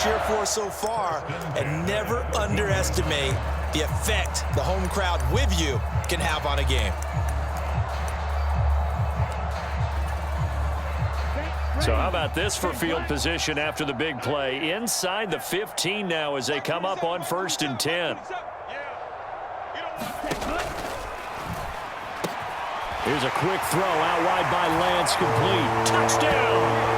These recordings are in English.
cheer for so far, and never underestimate the effect the home crowd with you can have on a game. So how about this for field position after the big play? Inside the 15 now as they come up on 1st and 10. Here's a quick throw out wide by Lance, complete. Touchdown!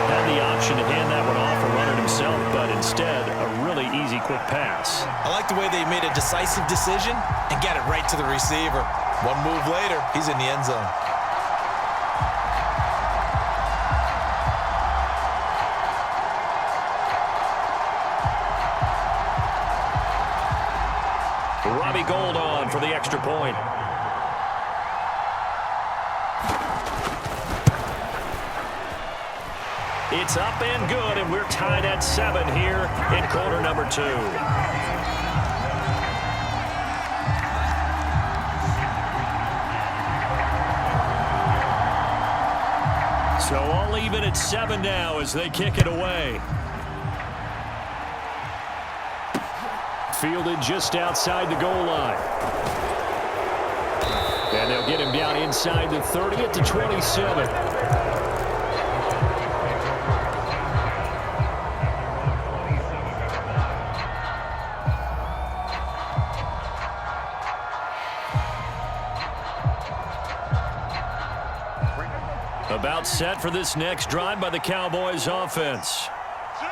Had the option to hand that one off or run it himself, but instead a really easy quick pass. I like the way they made a decisive decision and got it right to the receiver. One move later, he's in the end zone. Robbie Gould on for the extra point. It's up and good, and we're tied at 7 here in quarter number 2. So all even at 7 now as they kick it away. Fielded just outside the goal line. And they'll get him down inside the 30 at the 27. About set for this next drive by the Cowboys offense.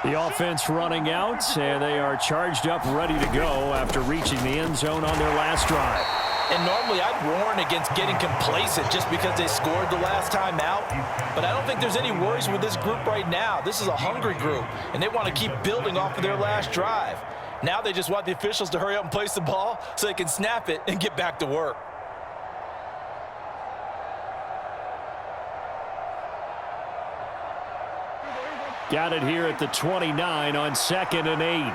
The offense running out, and they are charged up, ready to go after reaching the end zone on their last drive. And normally I'd warn against getting complacent just because they scored the last time out. But I don't think there's any worries with this group right now. This is a hungry group, and they want to keep building off of their last drive. Now they just want the officials to hurry up and place the ball so they can snap it and get back to work. Got it here at the 29 on 2nd and 8.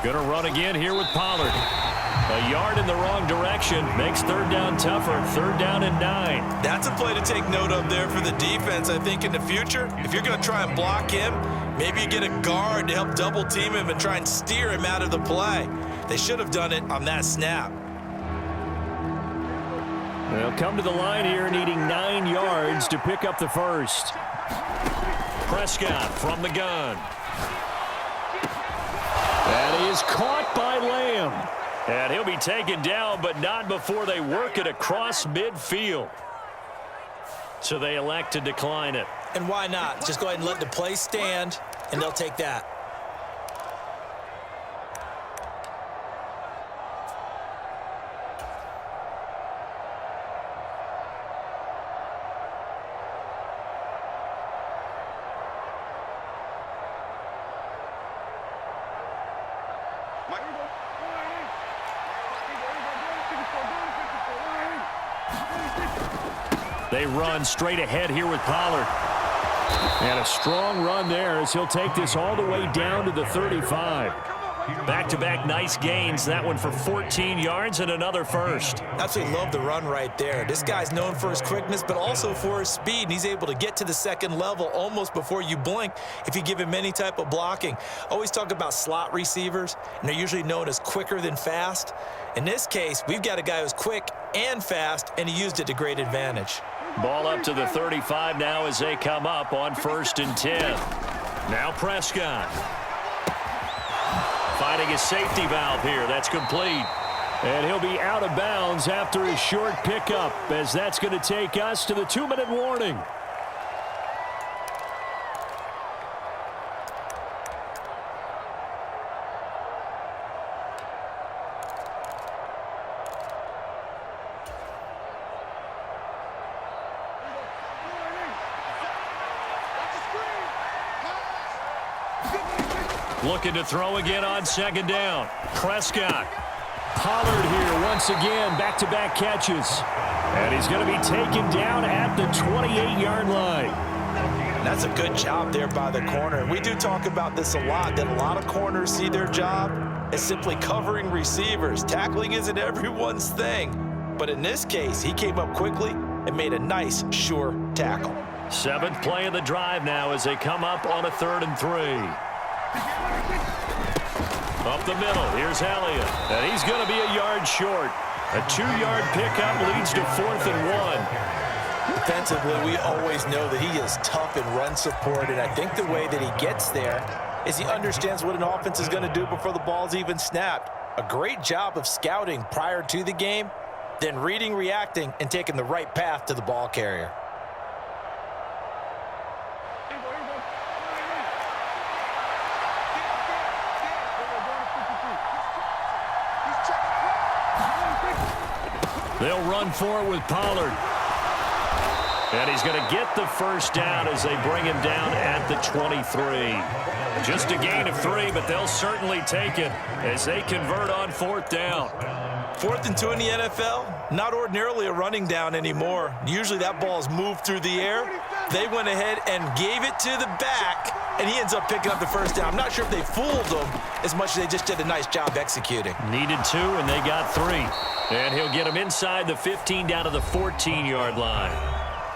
Gonna run again here with Pollard. A yard in the wrong direction makes 3rd down tougher. 3rd down and 9. That's a play to take note of there for the defense. I think in the future, if you're going to try and block him, maybe you get a guard to help double team him and try and steer him out of the play. They should have done it on that snap. They'll come to the line here needing 9 yards to pick up the first. Prescott from the gun. That is caught by Lamb. And he'll be taken down, but not before they work it across midfield. So they elect to decline it. And why not? Just go ahead and let the play stand, and they'll take that. They run straight ahead here with Pollard. And a strong run there as he'll take this all the way down to the 35. Back-to-back nice gains. That one for 14 yards and another first. Absolutely love the run right there. This guy's known for his quickness, but also for his speed. And he's able to get to the second level almost before you blink if you give him any type of blocking. Always talk about slot receivers, and they're usually known as quicker than fast. In this case, we've got a guy who's quick and fast, and he used it to great advantage. Ball up to the 35 now as they come up on 1st and 10. Now Prescott. Finding a safety valve here. That's complete. And he'll be out of bounds after his short pickup, as that's going to take us to the 2-minute warning. Looking to throw again on 2nd down. Prescott. Pollard here once again, back-to-back catches. And he's going to be taken down at the 28-yard line. That's a good job there by the corner. We do talk about this a lot, that a lot of corners see their job as simply covering receivers. Tackling isn't everyone's thing. But in this case, he came up quickly and made a nice, sure tackle. Seventh play of the drive now as they come up on a 3rd and 3. Up the middle, here's Elliott, and he's going to be a yard short. A 2-yard pickup leads to 4th and 1. Defensively, we always know that he is tough in run support, and I think the way that he gets there is he understands what an offense is going to do before the ball's even snapped. A great job of scouting prior to the game, then reading, reacting, and taking the right path to the ball carrier. They'll run for it with Pollard. And he's going to get the first down as they bring him down at the 23. Just a gain of 3, but they'll certainly take it as they convert on 4th down. 4th and 2 in the NFL, not ordinarily a running down anymore. Usually that ball is moved through the air. They went ahead and gave it to the back, and he ends up picking up the first down. I'm not sure if they fooled him as much as they just did a nice job executing. Needed 2, and they got 3. And he'll get him inside the 15 down to the 14-yard line.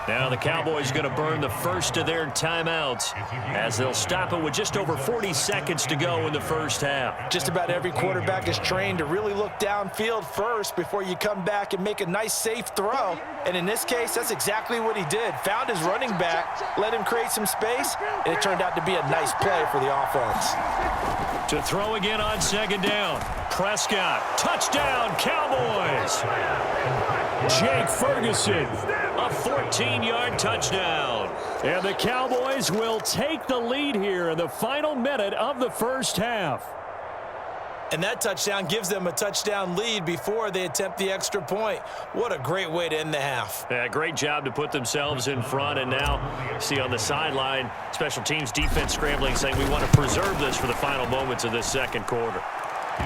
Now the Cowboys going to burn the first of their timeouts as they'll stop it with just over 40 seconds to go in the first half. Just about every quarterback is trained to really look downfield first before you come back and make a nice, safe throw. And in this case, that's exactly what he did. Found his running back, let him create some space, and it turned out to be a nice play for the offense. To throw again on 2nd down. Prescott, touchdown, Cowboys! Jake Ferguson, a 14-yard touchdown. And the Cowboys will take the lead here in the final minute of the first half. And that touchdown gives them a touchdown lead before they attempt the extra point. What a great way to end the half. Yeah, great job to put themselves in front. And now, see on the sideline, special teams defense scrambling, saying we want to preserve this for the final moments of this second quarter.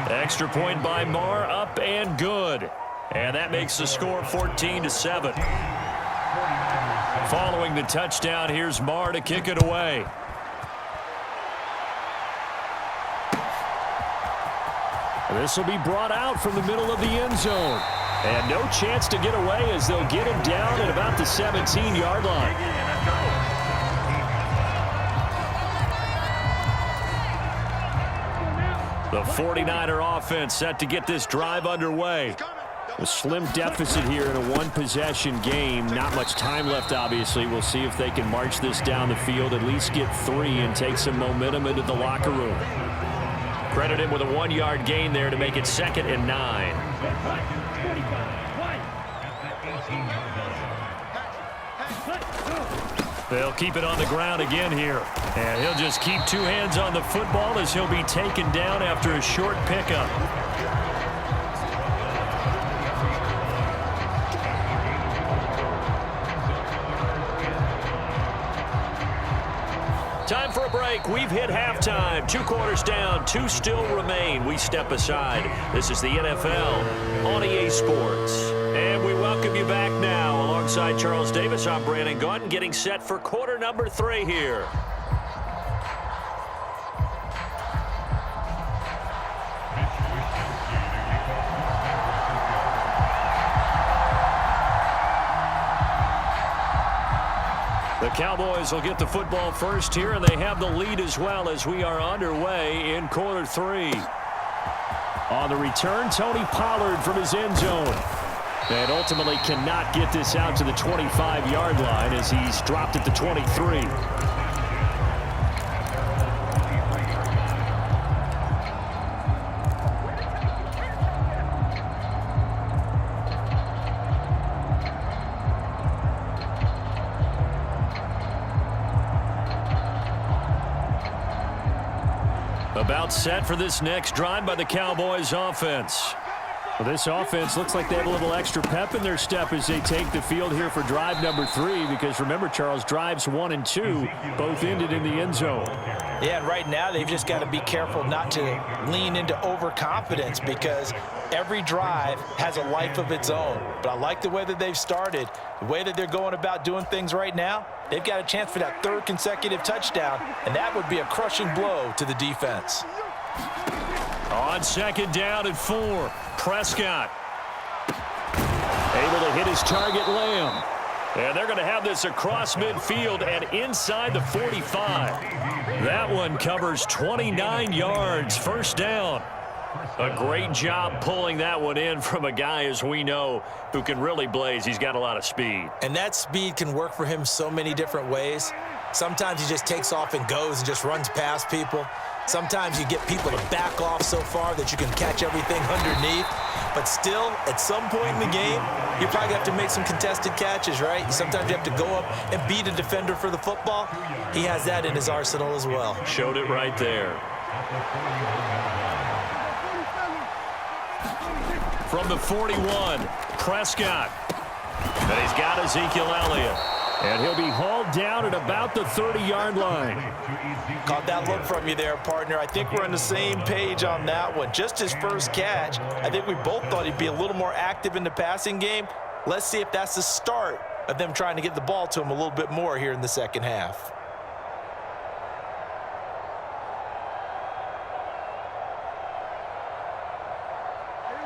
Extra point by Marr, up and good. And that makes the score 14-7. Following the touchdown, here's Marr to kick it away. This will be brought out from the middle of the end zone. And no chance to get away as they'll get him down at about the 17-yard line. The 49er offense set to get this drive underway. A slim deficit here in a one-possession game. Not much time left, obviously. We'll see if they can march this down the field, at least get 3 and take some momentum into the locker room. Credit him with a 1-yard gain there to make it 2nd and 9. They'll keep it on the ground again here. And he'll just keep 2 hands on the football as he'll be taken down after a short pickup. Time for a break. We've hit halftime. 2 quarters down, 2 still remain. We step aside. This is the NFL on EA Sports. And we welcome you back now. Alongside Charles Davis, I'm Brandon Gaudin, getting set for quarter number 3 here. The Cowboys will get the football first here, and they have the lead as well as we are underway in quarter 3. On the return, Tony Pollard from his end zone. And ultimately cannot get this out to the 25-yard line as he's dropped at the 23. About set for this next drive by the Cowboys offense. Well, this offense looks like they have a little extra pep in their step as they take the field here for drive number 3, because remember, Charles, drives 1 and 2 both ended in the end zone. Yeah, and right now they've just got to be careful not to lean into overconfidence, because every drive has a life of its own. But I like the way that they've started, the way that they're going about doing things right now. They've got a chance for that 3rd consecutive touchdown, and that would be a crushing blow to the defense. On 2nd down and 4, Prescott able to hit his target, Lamb. And they're going to have this across midfield and inside the 45. That one covers 29 yards, first down. A great job pulling that one in from a guy, as we know, who can really blaze. He's got a lot of speed. And that speed can work for him so many different ways. Sometimes he just takes off and goes and just runs past people. Sometimes you get people to back off so far that you can catch everything underneath. But still, at some point in the game, you probably have to make some contested catches, right? Sometimes you have to go up and beat a defender for the football. He has that in his arsenal as well. Showed it right there. From the 41, Prescott. And he's got Ezekiel Elliott. And he'll be hauled down at about the 30-yard line. Caught that look from you there, partner. I think we're on the same page on that one. Just his first catch, I think we both thought he'd be a little more active in the passing game. Let's see if that's the start of them trying to get the ball to him a little bit more here in the second half.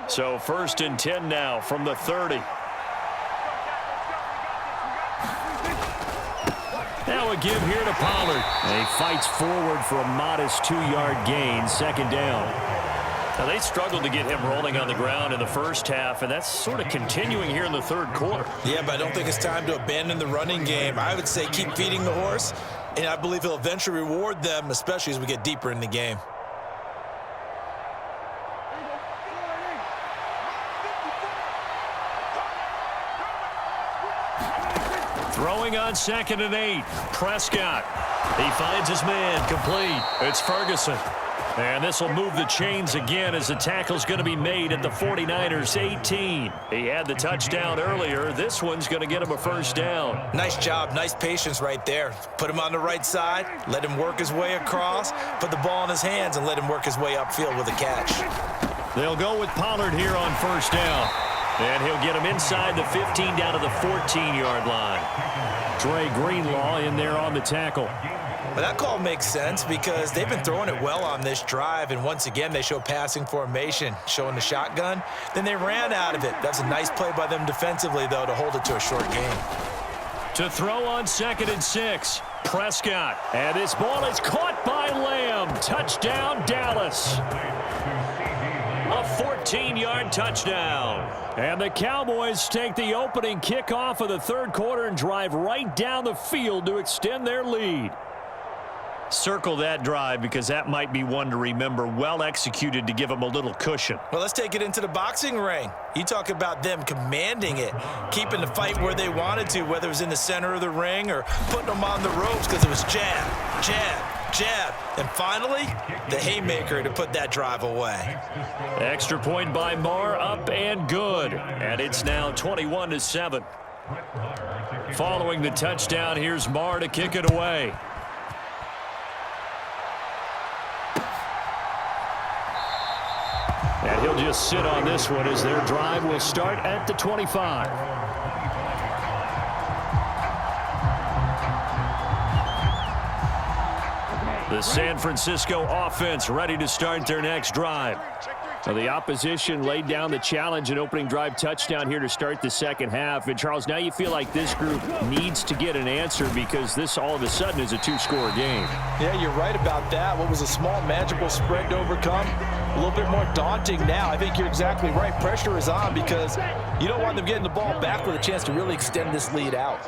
So 1st and 10 now from the 30. Now a give here to Pollard. And he fights forward for a modest 2-yard gain, second down. Now they struggled to get him rolling on the ground in the first half, and that's sort of continuing here in the third quarter. Yeah, but I don't think it's time to abandon the running game. I would say keep feeding the horse, and I believe he'll eventually reward them, especially as we get deeper in the game. Throwing on 2nd and 8. Prescott. He finds his man complete. It's Ferguson. And this will move the chains again as the tackle's going to be made at the 49ers 18. He had the touchdown earlier. This one's going to get him a first down. Nice job. Nice patience right there. Put him on the right side. Let him work his way across. Put the ball in his hands and let him work his way upfield with a catch. They'll go with Pollard here on first down. And he'll get him inside the 15 down to the 14-yard line. Dre Greenlaw in there on the tackle. Well, that call makes sense because they've been throwing it well on this drive, and once again they show passing formation, showing the shotgun. Then they ran out of it. That's a nice play by them defensively, though, to hold it to a short gain. To throw on 2nd and 6, Prescott. And this ball is caught by Lamb. Touchdown, Dallas. A 14-yard touchdown. And the Cowboys take the opening kickoff of the third quarter and drive right down the field to extend their lead. Circle that drive because that might be one to remember. Well executed to give them a little cushion. Well, let's take it into the boxing ring. You talk about them commanding it, keeping the fight where they wanted to, whether it was in the center of the ring or putting them on the ropes because it was jab, jab, jab. And finally, the haymaker to put that drive away. Extra point by Marr, up and good. And it's now 21-7. Following the touchdown, here's Marr to kick it away. And he'll just sit on this one as their drive will start at the 25. The San Francisco offense ready to start their next drive. So the opposition laid down the challenge and opening drive touchdown here to start the second half. And, Charles, now you feel like this group needs to get an answer because this all of a sudden is a two-score game. Yeah, you're right about that. What was a small, magical spread to overcome, a little bit more daunting now. I think you're exactly right. Pressure is on because you don't want them getting the ball back with a chance to really extend this lead out.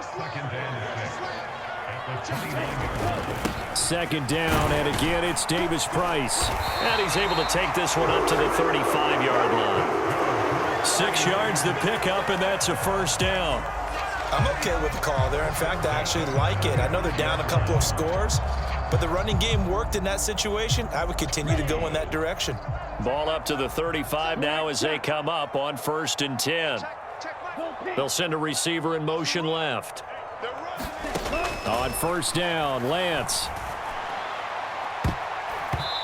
Second down, and again it's Davis Price. And he's able to take this one up to the 35-yard line. 6 yards the pickup, and that's a first down. I'm okay with the call there. In fact, I actually like it. I know they're down a couple of scores, but the running game worked in that situation. I would continue to go in that direction. Ball up to the 35 now as they come up on 1st and 10. They'll send a receiver in motion left. On first down, Lance.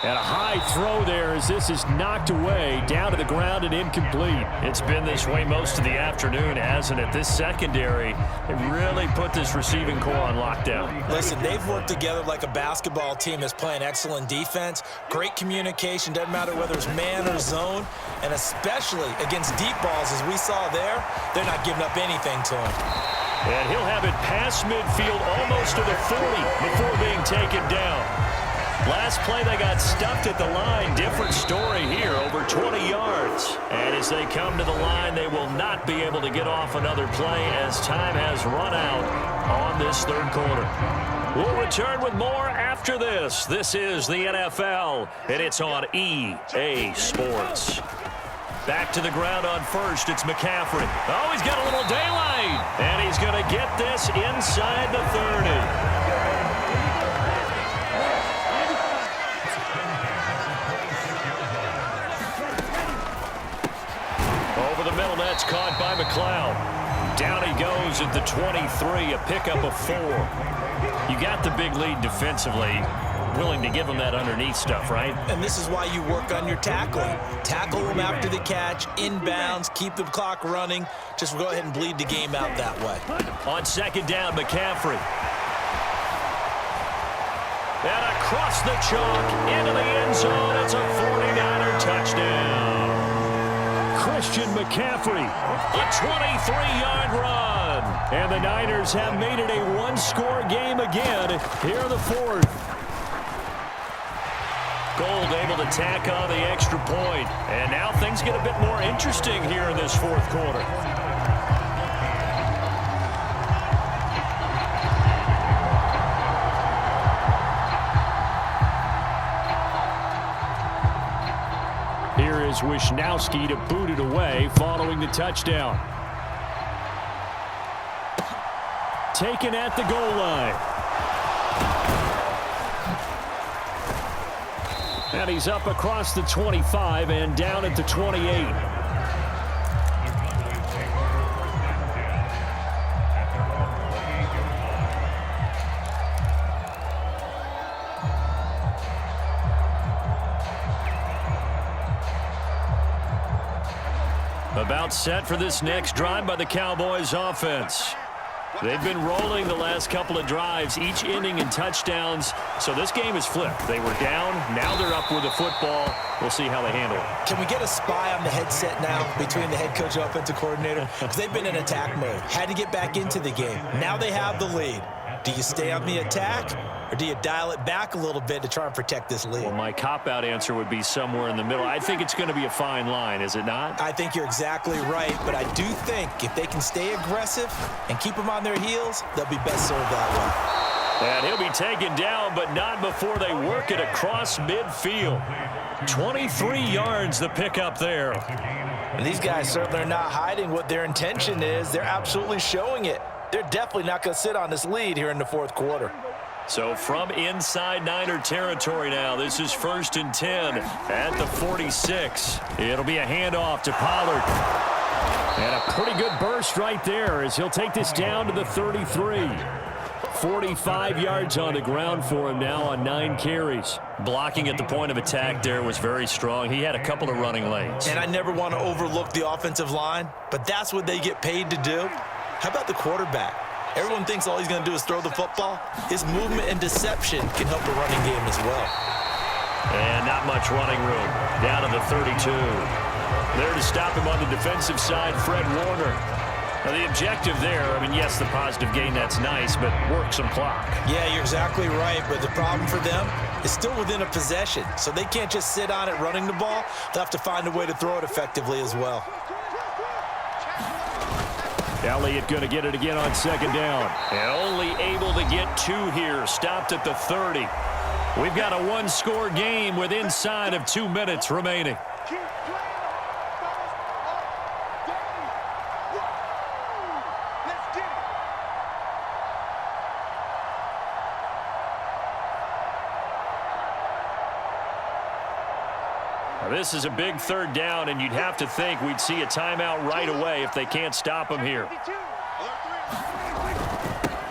And a high throw there as this is knocked away, down to the ground and incomplete. It's been this way most of the afternoon, hasn't it? This secondary, it really put this receiving core on lockdown. Listen, they've worked together like a basketball team that's playing excellent defense. Great communication, doesn't matter whether it's man or zone. And especially against deep balls, as we saw there, they're not giving up anything to them. And he'll have it past midfield almost to the 40 before being taken down. Last play, they got stuffed at the line. Different story here, over 20 yards. And as they come to the line, they will not be able to get off another play as time has run out on this third quarter. We'll return with more after this. This is the NFL, and it's on EA Sports. Back to the ground on first, it's McCaffrey. Oh, he's got a little daylight, and he's going to get this inside the 30. Over the middle, that's caught by McLeod. Down he goes at the 23, a pickup of 4. You got the big lead defensively. Willing to give them that underneath stuff, right? And this is why you work on your tackling. Tackle them after the catch, inbounds, keep the clock running. Just go ahead and bleed the game out that way. On second down, McCaffrey. And across the chalk, into the end zone. It's a 49er touchdown. Christian McCaffrey, a 23-yard run. And the Niners have made it a one-score game again here in the fourth. Gold able to tack on the extra point. And now things get a bit more interesting here in this fourth quarter. Here is Wisnowski to boot it away following the touchdown. Taken at the goal line. And he's up across the 25 and down at the 28. About set for this next drive by the Cowboys offense. They've been rolling the last couple of drives, each ending in touchdowns. So this game is flipped. They were down. Now they're up with the football. We'll see how they handle it. Can we get a spy on the headset now between the head coach and offensive coordinator? Because they've been in attack mode. Had to get back into the game. Now they have the lead. Do you stay on the attack, or do you dial it back a little bit to try and protect this lead? Well, my cop-out answer would be somewhere in the middle. I think it's going to be a fine line, is it not? I think you're exactly right, but I do think if they can stay aggressive and keep them on their heels, they'll be best served that way. And he'll be taken down, but not before they work it across midfield. 23 yards the pickup there. And these guys certainly are not hiding what their intention is. They're absolutely showing it. They're definitely not going to sit on this lead here in the fourth quarter. So from inside Niner territory now, this is 1st and 10 at the 46. It'll be a handoff to Pollard. And a pretty good burst right there as he'll take this down to the 33. 45 yards on the ground for him now on 9 carries. Blocking at the point of attack there was very strong. He had a couple of running lanes. And I never want to overlook the offensive line, but that's what they get paid to do. How about the quarterback? Everyone thinks all he's going to do is throw the football. His movement and deception can help the running game as well. And not much running room. Down to the 32. There to stop him on the defensive side, Fred Warner. Now the objective there, I mean, yes, the positive gain, that's nice, but work some clock. Yeah, you're exactly right, but the problem for them is still within a possession, so they can't just sit on it running the ball. They'll have to find a way to throw it effectively as well. Elliott going to get it again on second down. And only able to get 2 here. Stopped at the 30. We've got a one-score game with inside of 2 minutes remaining. This is a big third down, and you'd have to think we'd see a timeout right away if they can't stop him here.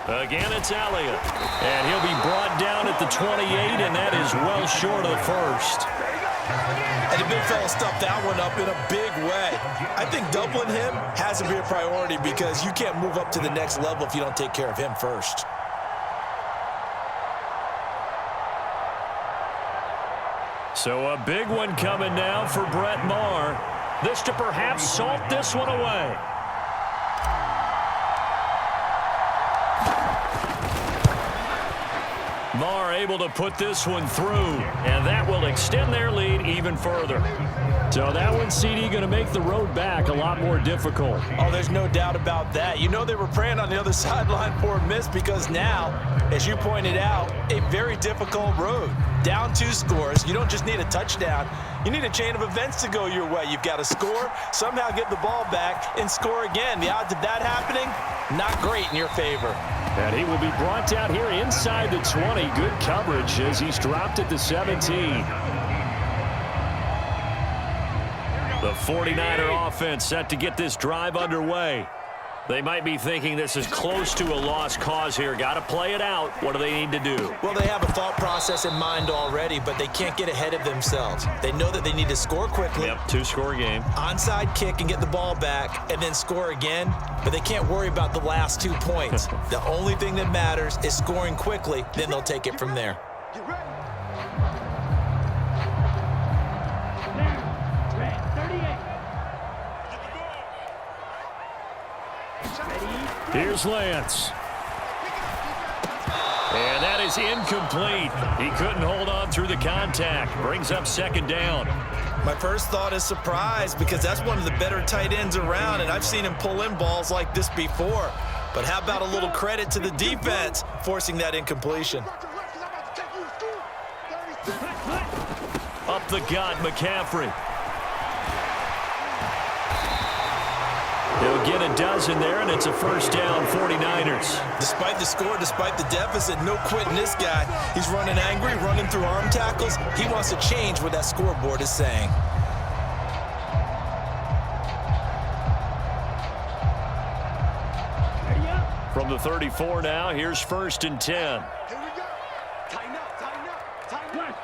Again, it's Elliott. And he'll be brought down at the 28, and that is well short of the first. And the big fella stuffed that one up in a big way. I think doubling him has to be a priority because you can't move up to the next level if you don't take care of him first. So a big one coming now for Brett Maher. This to perhaps salt this one away. Lamar able to put this one through, and that will extend their lead even further. So that one, CD, going to make the road back a lot more difficult. Oh, there's no doubt about that. You know they were praying on the other sideline for a miss because now, as you pointed out, a very difficult road. Down 2 scores. You don't just need a touchdown. You need a chain of events to go your way. You've got to score, somehow get the ball back, and score again. The odds of that happening, not great in your favor. And he will be brought down here inside the 20. Good coverage as he's dropped at the 17. The 49er offense set to get this drive underway. They might be thinking this is close to a lost cause here. Got to play it out. What do they need to do? Well, they have a thought process in mind already, but they can't get ahead of themselves. They know that they need to score quickly. Yep, 2-score game. Onside kick and get the ball back and then score again, but they can't worry about the last 2 points. The only thing that matters is scoring quickly, then they'll take it from there. Here's Lance. And that is incomplete. He couldn't hold on through the contact. Brings up 2nd down. My first thought is surprise because that's one of the better tight ends around, and I've seen him pull in balls like this before. But how about a little credit to the defense forcing that incompletion? Up the gut, McCaffrey. He'll get a dozen there, and it's a 1st down, 49ers. Despite the score, despite the deficit, no quitting this guy. He's running angry, running through arm tackles. He wants to change what that scoreboard is saying. From the 34 now, here's 1st and 10. Here we go. Tighten up, tighten up, tighten up.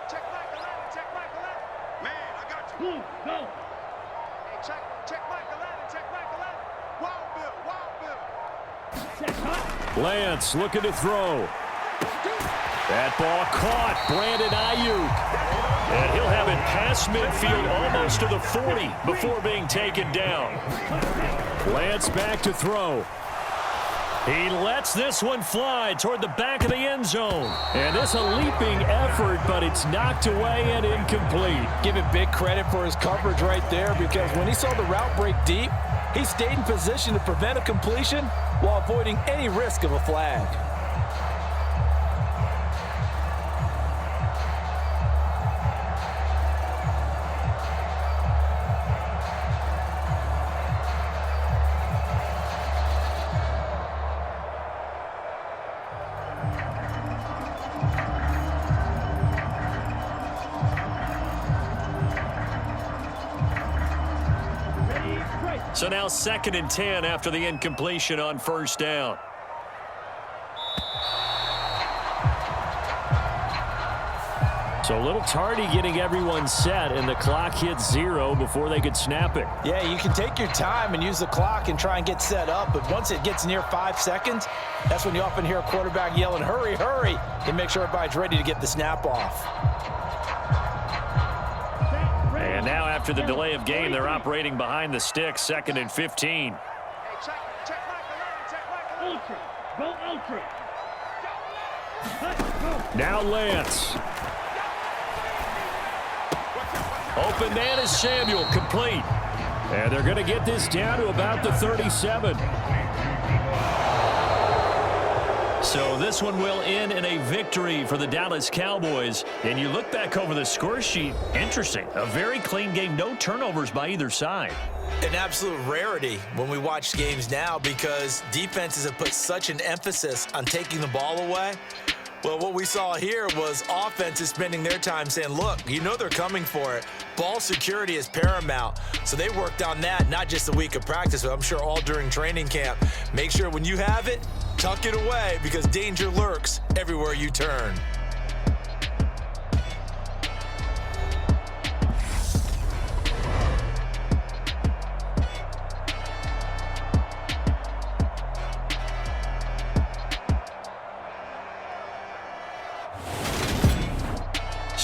Check Michael Allen, check Michael Allen. Man, I got you. Blue, go. Hey, check Michael Allen, check Michael Allen. Wild Bill. Lance looking to throw. That ball caught. Brandon Ayuk. And he'll have it past midfield almost to the 40 before being taken down. Lance back to throw. He lets this one fly toward the back of the end zone. And this a leaping effort, but it's knocked away and incomplete. Give it big credit for his coverage right there because when he saw the route break deep, he stayed in position to prevent a completion while avoiding any risk of a flag. So now 2nd and 10 after the incompletion on 1st down. So a little tardy getting everyone set, and the clock hits 0 before they could snap it. Yeah, you can take your time and use the clock and try and get set up, but once it gets near 5 seconds, that's when you often hear a quarterback yelling, hurry, hurry, and make sure everybody's ready to get the snap off. And now after the delay of game, they're operating behind the sticks, 2nd and 15. Hey, check Michael Allen, check Michael Allen. Ultra. Now Lance. Open man is Samuel, complete. And they're going to get this down to about the 37. So this one will end in a victory for the Dallas Cowboys. And you look back over the score sheet, interesting. A very clean game, no turnovers by either side. An absolute rarity when we watch games now because defenses have put such an emphasis on taking the ball away. Well, what we saw here was offenses spending their time saying, look, you know they're coming for it. Ball security is paramount. So they worked on that, not just a week of practice, but I'm sure all during training camp. Make sure when you have it, tuck it away because danger lurks everywhere you turn.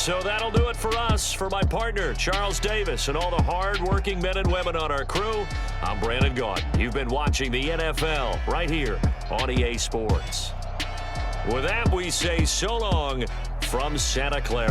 So that'll do it for us. For my partner, Charles Davis, and all the hard-working men and women on our crew, I'm Brandon Gaudin. You've been watching the NFL right here on EA Sports. With that, we say so long from Santa Clara.